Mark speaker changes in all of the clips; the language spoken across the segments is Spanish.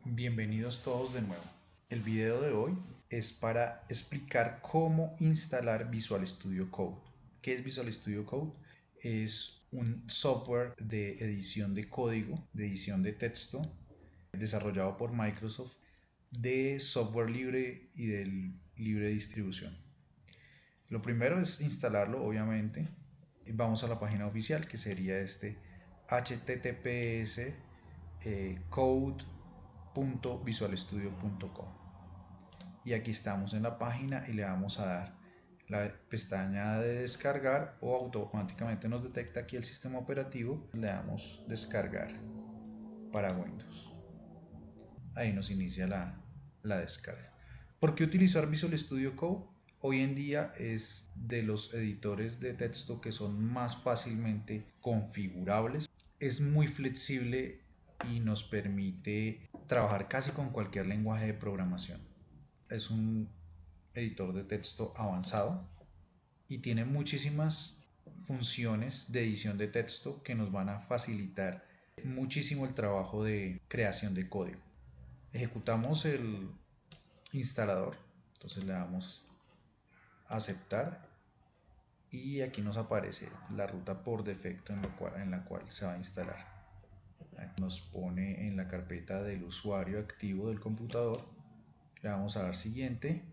Speaker 1: Bienvenidos todos de nuevo. El video de hoy es para explicar cómo instalar Visual Studio Code. ¿Qué es Visual Studio Code? Es un software de edición de código, de edición de texto, desarrollado por Microsoft, de software libre y de libre distribución. Lo primero es instalarlo, obviamente. Vamos a la página oficial, que sería https code.visualstudio.com, y aquí estamos en la página y le vamos a dar la pestaña de descargar, o automáticamente nos detecta aquí el sistema operativo. Le damos descargar para Windows. Ahí nos inicia la descarga. ¿Por qué utilizar Visual Studio Code? Hoy en día es de los editores de texto que son más fácilmente configurables. Es muy flexible y nos permite trabajar casi con cualquier lenguaje de programación. Es un editor de texto avanzado y tiene muchísimas funciones de edición de texto que nos van a facilitar muchísimo el trabajo de creación de código. Ejecutamos el instalador, entonces le damos a aceptar y aquí nos aparece la ruta por defecto en la cual se va a instalar. Aquí nos pone en la carpeta del usuario activo del computador. Le vamos a dar siguiente.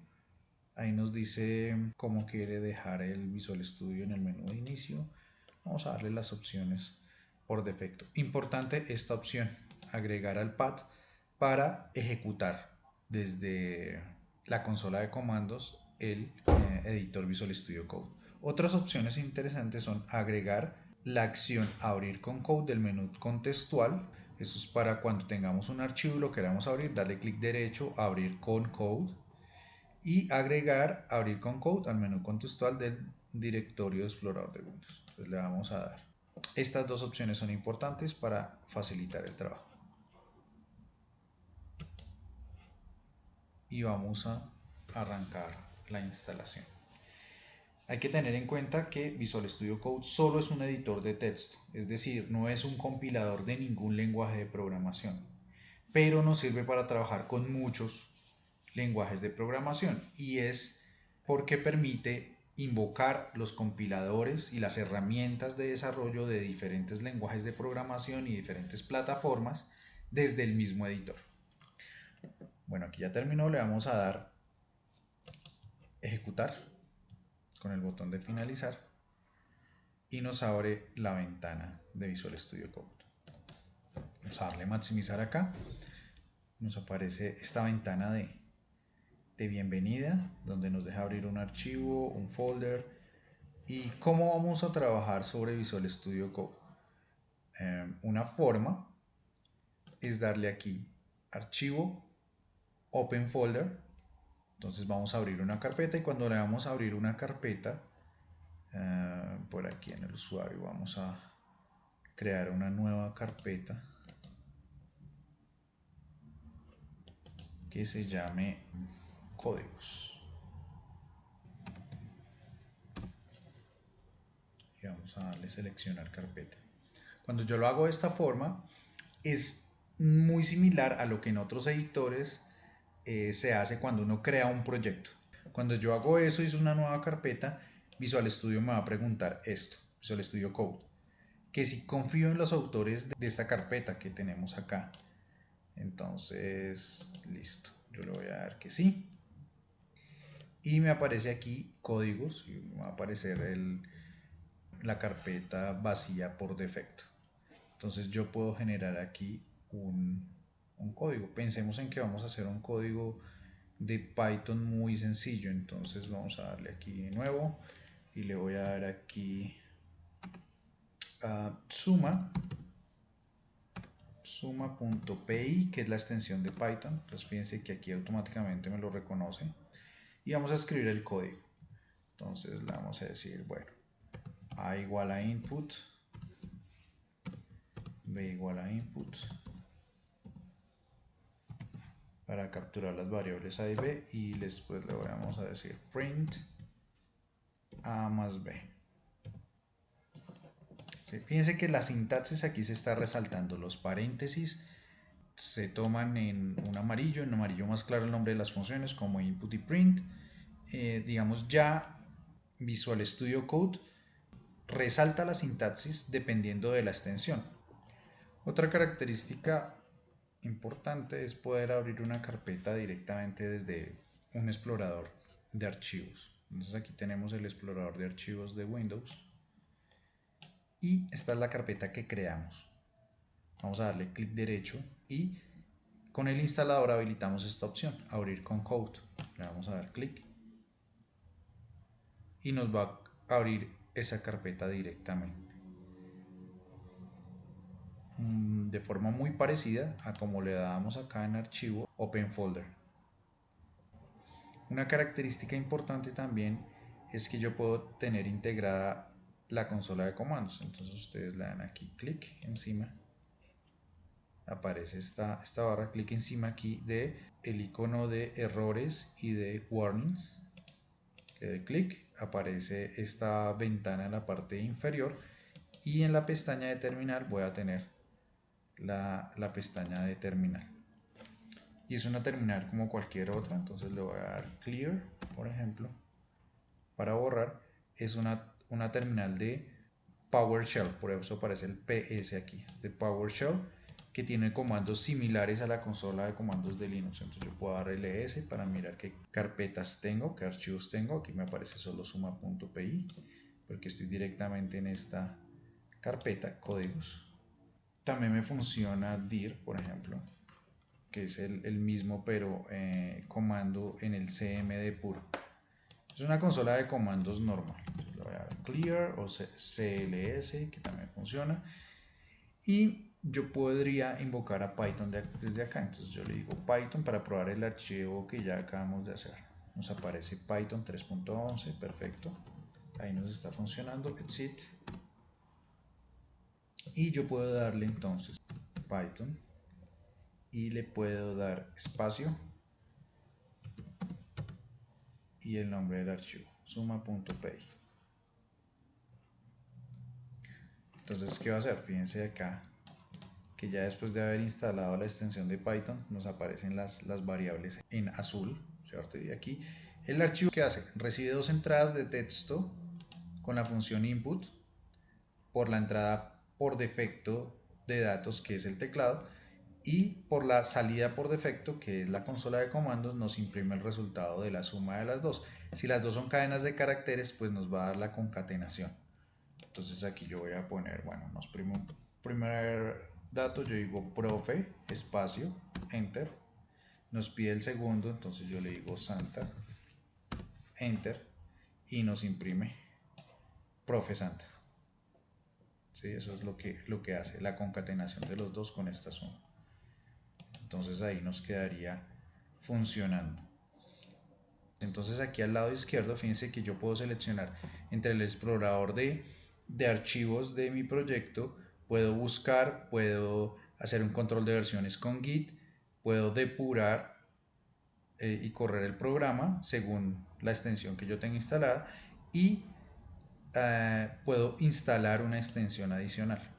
Speaker 1: Ahí nos dice cómo quiere dejar el Visual Studio en el menú de inicio. Vamos a darle las opciones por defecto. Importante esta opción, agregar al pad para ejecutar desde la consola de comandos el editor Visual Studio Code. Otras opciones interesantes son agregar la acción abrir con code del menú contextual. Eso es para cuando tengamos un archivo y lo queramos abrir, darle clic derecho, abrir con code, y agregar abrir con code al menú contextual del directorio de explorador de Windows. Entonces le vamos a dar. Estas dos opciones son importantes para facilitar el trabajo. Y vamos a arrancar la instalación. Hay que tener en cuenta que Visual Studio Code solo es un editor de texto, es decir, no es un compilador de ningún lenguaje de programación, pero nos sirve para trabajar con muchos lenguajes de programación, y es porque permite invocar los compiladores y las herramientas de desarrollo de diferentes lenguajes de programación y diferentes plataformas desde el mismo editor. Bueno, aquí ya terminó, le vamos a dar ejecutar con el botón de finalizar y nos abre la ventana de Visual Studio Code. Vamos a darle maximizar acá. Nos aparece esta ventana de bienvenida, donde nos deja abrir un archivo, un folder. ¿Y cómo vamos a trabajar sobre Visual Studio Code? Una forma es darle aquí archivo, open folder. Entonces vamos a abrir una carpeta, y cuando le vamos a abrir una carpeta, por aquí en el usuario vamos a crear una nueva carpeta que se llame códigos, y vamos a darle seleccionar carpeta. Cuando yo lo hago de esta forma, es muy similar a lo que en otros editores se hace cuando uno crea un proyecto. Cuando yo hago eso, hice una nueva carpeta, Visual Studio me va a preguntar esto, Visual Studio Code, que si confío en los autores de esta carpeta que tenemos acá. Entonces, listo, yo le voy a dar que sí, y me aparece aquí códigos, y me va a aparecer la carpeta vacía por defecto. Entonces yo puedo generar aquí un código. Pensemos en que vamos a hacer un código de Python muy sencillo. Entonces vamos a darle aquí de nuevo y le voy a dar aquí a suma.py, que es la extensión de Python. Entonces fíjense que aquí automáticamente me lo reconoce, y vamos a escribir el código. Entonces le vamos a decir, bueno, a igual a input, b igual a input, para capturar las variables a y b, y después le vamos a decir print a más b. ¿Sí? Fíjense que la sintaxis aquí se está resaltando, los paréntesis se toman en un amarillo más claro el nombre de las funciones como input y print. Digamos ya Visual Studio Code resalta la sintaxis dependiendo de la extensión. Otra característica importante es poder abrir una carpeta directamente desde un explorador de archivos. Entonces aquí tenemos el explorador de archivos de Windows y esta es la carpeta que creamos. Vamos a darle clic derecho y con el instalador habilitamos esta opción, abrir con code. Le vamos a dar clic y nos va a abrir esa carpeta directamente. De forma muy parecida a como le damos acá en archivo Open Folder. Una característica importante también es que yo puedo tener integrada la consola de comandos. Entonces ustedes le dan aquí clic encima, aparece esta barra, clic encima aquí de el icono de errores y de warnings. Le doy clic, aparece esta ventana en la parte inferior y en la pestaña de terminal voy a tener la pestaña de terminal. Y es una terminal como cualquier otra, entonces le voy a dar clear, por ejemplo, para borrar. Es una terminal de PowerShell, por eso aparece el PS aquí, es de PowerShell, que tiene comandos similares a la consola de comandos de Linux. Entonces yo puedo dar ls para mirar qué carpetas tengo, qué archivos tengo. Aquí me aparece solo suma.py porque estoy directamente en esta carpeta, códigos. También me funciona dir, por ejemplo, que es el mismo pero comando en el cmd puro. Es una consola de comandos normal. Entonces le voy a dar clear o cls, que también funciona. Y yo podría invocar a Python desde acá. Entonces yo le digo Python para probar el archivo que ya acabamos de hacer. Nos aparece Python 3.11, perfecto. Ahí nos está funcionando, exit. Y yo puedo darle entonces Python y le puedo dar espacio y el nombre del archivo, suma.py. Entonces, ¿qué va a hacer? Fíjense acá que ya después de haber instalado la extensión de Python nos aparecen las variables en azul, ¿cierto? Y aquí el archivo que hace, recibe dos entradas de texto con la función input por la entrada por defecto de datos, que es el teclado, y por la salida por defecto, que es la consola de comandos, nos imprime el resultado de la suma de las dos. Si las dos son cadenas de caracteres, pues nos va a dar la concatenación. Entonces aquí yo voy a poner, bueno, nos primo un primer dato, yo digo profe, espacio, enter. Nos pide el segundo, entonces yo le digo Santa, enter, y nos imprime profe Santa. ¿Sí? Eso es lo que hace la concatenación de los dos con esta suma. Entonces ahí nos quedaría funcionando. Entonces aquí al lado izquierdo, fíjense que yo puedo seleccionar entre el explorador de archivos de mi proyecto, puedo buscar, puedo hacer un control de versiones con Git, puedo depurar y correr el programa según la extensión que yo tenga instalada y puedo instalar una extensión adicional.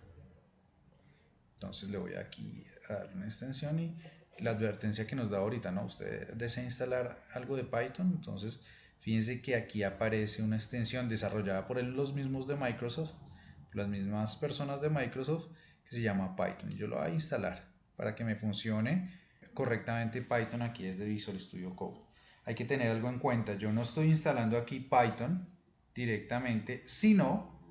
Speaker 1: Entonces le voy aquí a dar una extensión y la advertencia que nos da ahorita, ¿no? Usted desea instalar algo de Python, entonces fíjense que aquí aparece una extensión desarrollada por los mismos de Microsoft, las mismas personas de Microsoft, que se llama Python. Y yo lo voy a instalar para que me funcione correctamente Python aquí desde Visual Studio Code. Hay que tener algo en cuenta, yo no estoy instalando aquí Python directamente, sino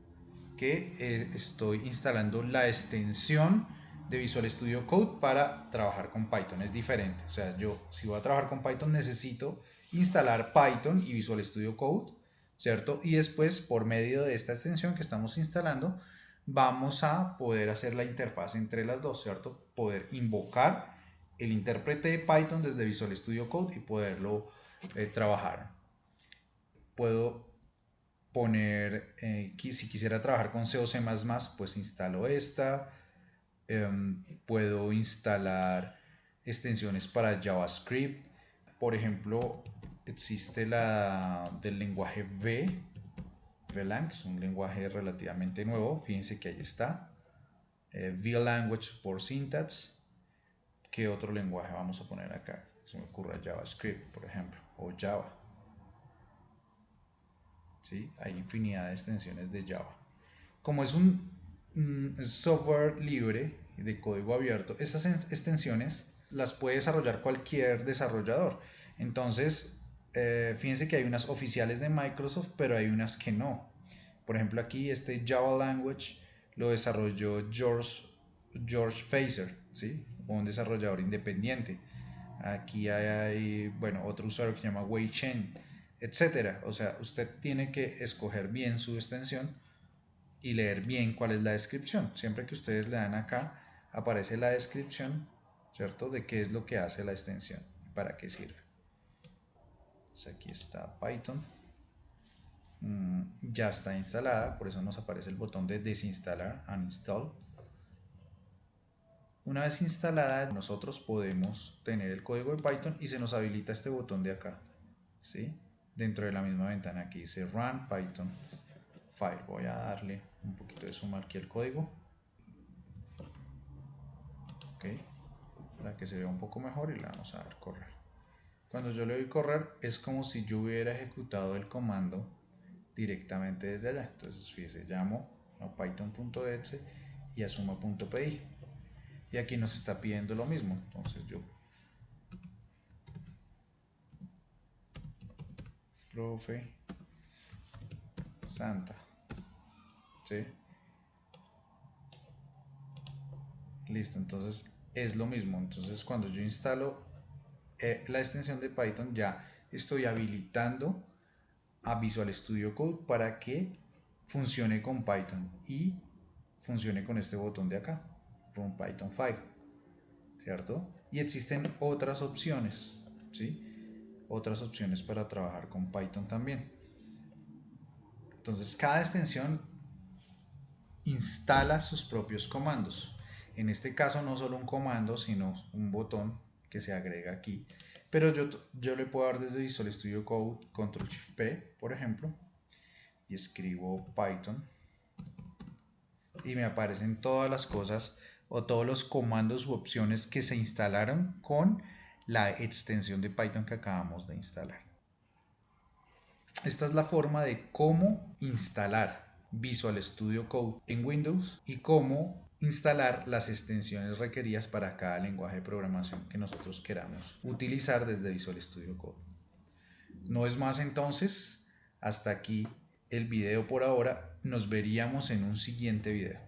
Speaker 1: que estoy instalando la extensión de Visual Studio Code para trabajar con Python. Es diferente, o sea, yo si voy a trabajar con Python necesito instalar Python y Visual Studio Code, ¿cierto? Y después por medio de esta extensión que estamos instalando vamos a poder hacer la interfaz entre las dos, ¿cierto? Poder invocar el intérprete de Python desde Visual Studio Code y poderlo trabajar. Puedo poner, si quisiera trabajar con C o C++, pues instalo esta. Puedo instalar extensiones para JavaScript. Por ejemplo, existe la del lenguaje VLang, que es un lenguaje relativamente nuevo. Fíjense que ahí está. VLanguage for Syntax. ¿Qué otro lenguaje vamos a poner acá? Se me ocurre JavaScript, por ejemplo, o Java. ¿Sí? Hay infinidad de extensiones de Java. Como es un software libre de código abierto, esas extensiones las puede desarrollar cualquier desarrollador. Entonces, fíjense que hay unas oficiales de Microsoft, pero hay unas que no. Por ejemplo, aquí este Java Language lo desarrolló George Facer, ¿sí? Un desarrollador independiente. Aquí hay, bueno, otro usuario que se llama Wei Chen, etcétera. O sea, usted tiene que escoger bien su extensión y leer bien cuál es la descripción. Siempre que ustedes le dan acá, aparece la descripción, ¿cierto? De qué es lo que hace la extensión, para qué sirve. Entonces aquí está Python. Ya está instalada, por eso nos aparece el botón de desinstalar, uninstall. Una vez instalada, nosotros podemos tener el código de Python y se nos habilita este botón de acá, ¿sí? Dentro de la misma ventana aquí dice Run Python File. Voy a darle un poquito de zoom aquí al código, ¿ok? Para que se vea un poco mejor, y le vamos a dar correr. Cuando yo le doy correr es como si yo hubiera ejecutado el comando directamente desde allá. Entonces fíjese, llamo a python.exe y a suma.py, y aquí nos está pidiendo lo mismo. Entonces yo profe Santa, ¿sí? Listo, entonces es lo mismo. Entonces cuando yo instalo la extensión de Python, ya estoy habilitando a Visual Studio Code para que funcione con Python y funcione con este botón de acá, Run Python File, ¿cierto? Y existen otras opciones, ¿sí? Otras opciones para trabajar con Python también. Entonces cada extensión instala sus propios comandos. En este caso no solo un comando, sino un botón que se agrega aquí. Pero yo le puedo dar desde Visual Studio Code Control Shift P, por ejemplo, y escribo Python, y me aparecen todas las cosas o todos los comandos u opciones que se instalaron con la extensión de Python que acabamos de instalar. Esta es la forma de cómo instalar Visual Studio Code en Windows y cómo instalar las extensiones requeridas para cada lenguaje de programación que nosotros queramos utilizar desde Visual Studio Code. No es más entonces, hasta aquí el video por ahora. Nos veríamos en un siguiente video.